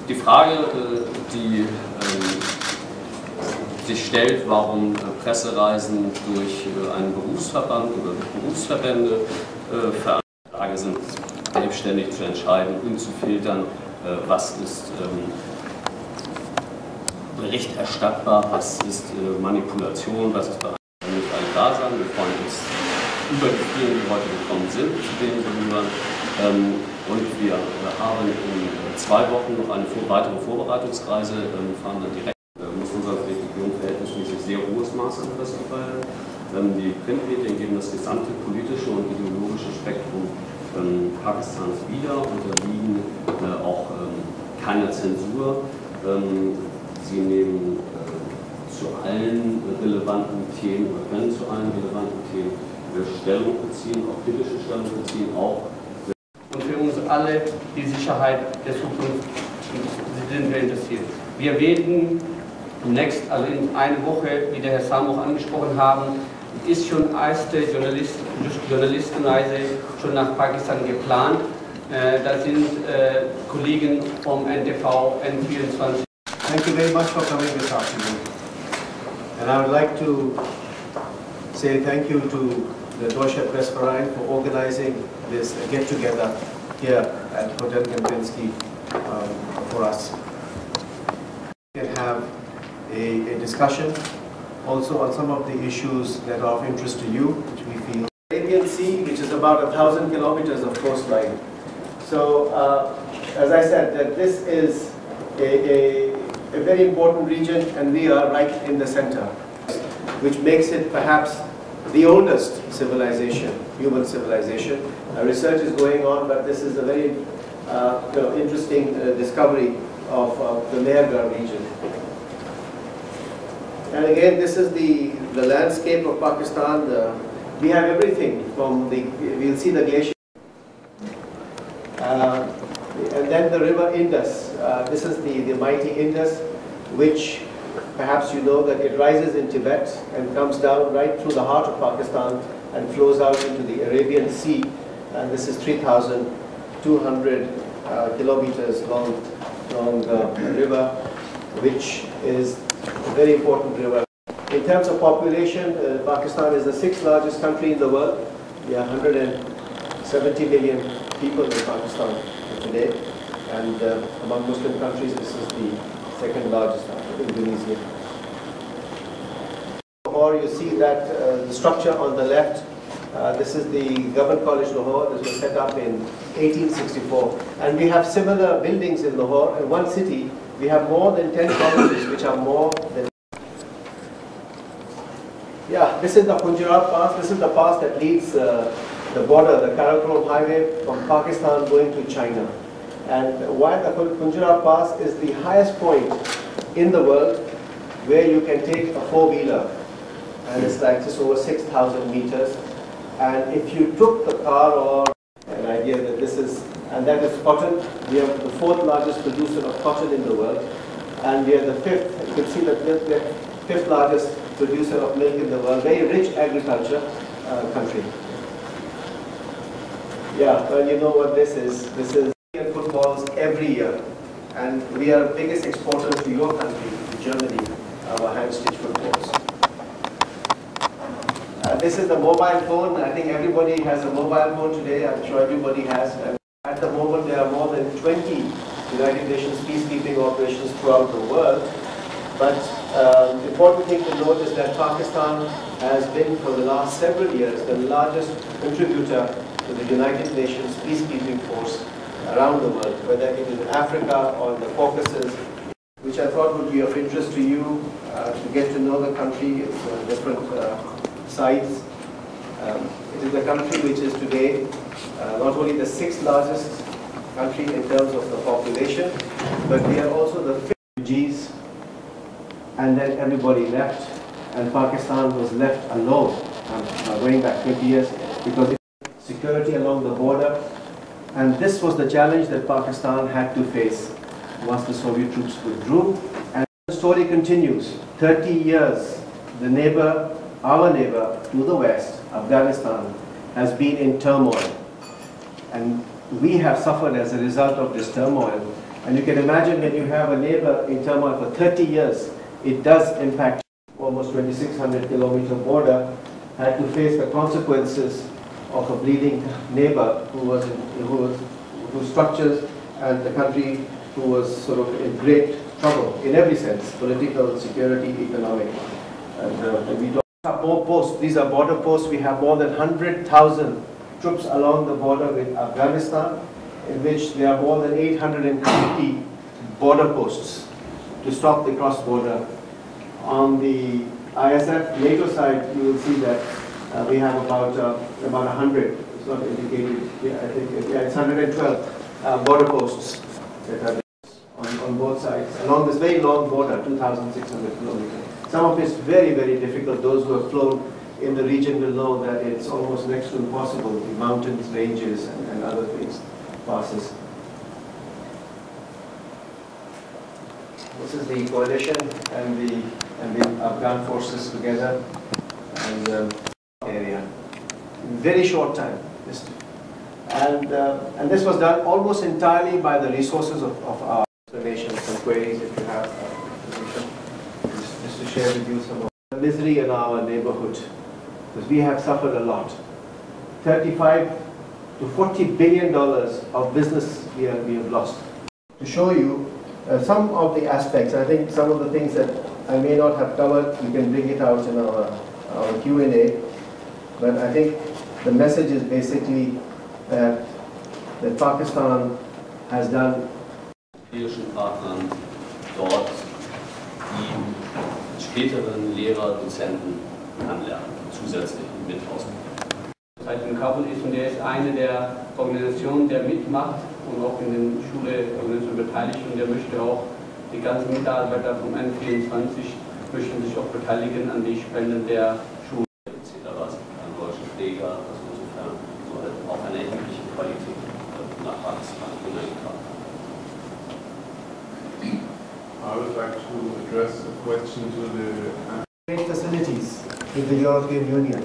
Die Frage, die sich stellt, warum Pressereisen durch einen Berufsverband oder durch Berufsverbände Frage sind, selbstständig zu entscheiden und zu filtern, was ist berichterstattbar, was ist Manipulation, was ist bereits nicht alle da sein. Wir freuen uns über die vielen, die heute gekommen sind, zu denen wir gehören. Und wir haben in 2 Wochen noch eine weitere Vorbereitungsreise, fahren dann direkt, muss unsere Region verhältnismäßig sehr hohes Maß an Presse feiern. Die Printmedien geben das gesamte politische und ideologische Spektrum Pakistans wieder, unterliegen auch keiner Zensur. Sie nehmen zu allen relevanten Themen oder können zu allen relevanten Themen Stellung beziehen, auch kritische Stellung beziehen, auch. Und für uns alle die Sicherheit der Zukunft sind wir interessiert. Wir werden also in einer Woche, wie der Herr Sam auch angesprochen haben, ist schon erste Journalistenreise schon nach Pakistan geplant. Da sind Kollegen vom NTV, N24. Thank you very much for coming this afternoon. And I would like to say thank you to the Deutscher Pressverein for organizing this get-together here at Hotel Kempinski for us. We can have a discussion also on some of the issues that are of interest to you, which we feel. Arabian Sea, which is about 1,000 kilometers of coastline. So, as I said, that this is a very important region, and we are right in the center, which makes it perhaps the oldest civilization, human civilization. Research is going on, but this is a very interesting discovery of the Mehrgarh region. And again, this is the landscape of Pakistan. We have everything from we'll see the glacier. And then the river Indus. This is the mighty Indus, which perhaps you know that it rises in Tibet and comes down right through the heart of Pakistan and flows out into the Arabian Sea. And this is 3,200 kilometers long river, which is a very important river. In terms of population, Pakistan is the 6th largest country in the world. We are 170 million people in Pakistan today, and among Muslim countries, this is the 2nd largest after Indonesia. Lahore, you see that the structure on the left, this is the Government College Lahore. This was set up in 1864, and we have similar buildings in Lahore. In one city, we have more than 10 colleges which are more than. Yeah, this is the Punjab Pass. This is the pass that leads the border, the Karakoram Highway from Pakistan going to China. And while the Punjab Pass is the highest point in the world where you can take a 4-wheeler, and it's like just over 6,000 meters. And if you took the car, or an idea that this is, and that is cotton, we are the 4th largest producer of cotton in the world, and we are the 5th, you can see that we are the 5th largest producer of milk in the world, very rich agriculture country. Yeah, well, you know what this is. This is footballs every year, and we are the biggest exporter to your country, to Germany, our hand-stitched footballs. This is the mobile phone. I think everybody has a mobile phone today. I'm sure everybody has. And at the moment, there are more than 20 United Nations peacekeeping operations throughout the world. But the important thing to note is that Pakistan has been, for the last several years, the largest contributor to the United Nations peacekeeping force around the world, whether it is in Africa or in the Caucasus, which I thought would be of interest to you to get to know the country. It's different sides. It is a country which is today not only the 6th largest country in terms of the population, but we are also the 5th refugees, and then everybody left, and Pakistan was left alone, going back 20 years, because security along the border, and this was the challenge that Pakistan had to face once the Soviet troops withdrew. And the story continues. 30 years, the neighbor our neighbor to the west, Afghanistan, has been in turmoil. And we have suffered as a result of this turmoil. And you can imagine when you have a neighbor in turmoil for 30 years, it does impact. Almost 2,600 kilometer border, had to face the consequences of a bleeding neighbor whose structures and the country who was sort of in great trouble in every sense, political, security, economic. And we have more posts. These are border posts. We have more than 100,000 troops along the border with Afghanistan, in which there are more than 850 border posts to stop the cross-border. On the ISF NATO side, you will see that we have about 100. It's not indicated. Yeah, I think it's 112 border posts that are on both sides along this very long border, 2,600 kilometers. Some of it's very, very difficult. Those who have flown in the region will know that it's almost next to impossible. The mountains, ranges, and other things passes. This is the coalition and the Afghan forces together and area in very short time. And this was done almost entirely by the resources of our explanations and queries. If you have information, just to share with you some of the misery in our neighborhood, because we have suffered a lot. 35 to $40 billion of business we have lost. To show you some of the aspects, I think some of the things that I may not have covered, we can bring it out in our Q&A. But I think the message is basically that Pakistan has done. Europäischen Partnern dort die späteren Lehrer, Dozenten anlernen, zusätzlich mit ausbilden. Seit in Kabul ist und der ist eine der Organisationen, der mitmacht und auch in den Schule-Organisationen beteiligt und der möchte auch die ganzen Mitarbeiter vom N24 möchten sich auch beteiligen an die Spenden der Schule. Etc. An deutschen Pfleger, also insofern auch eine erhebliche Qualität nach Pakistan hineingetragen. I would like to address a question to the facilities with the European Union.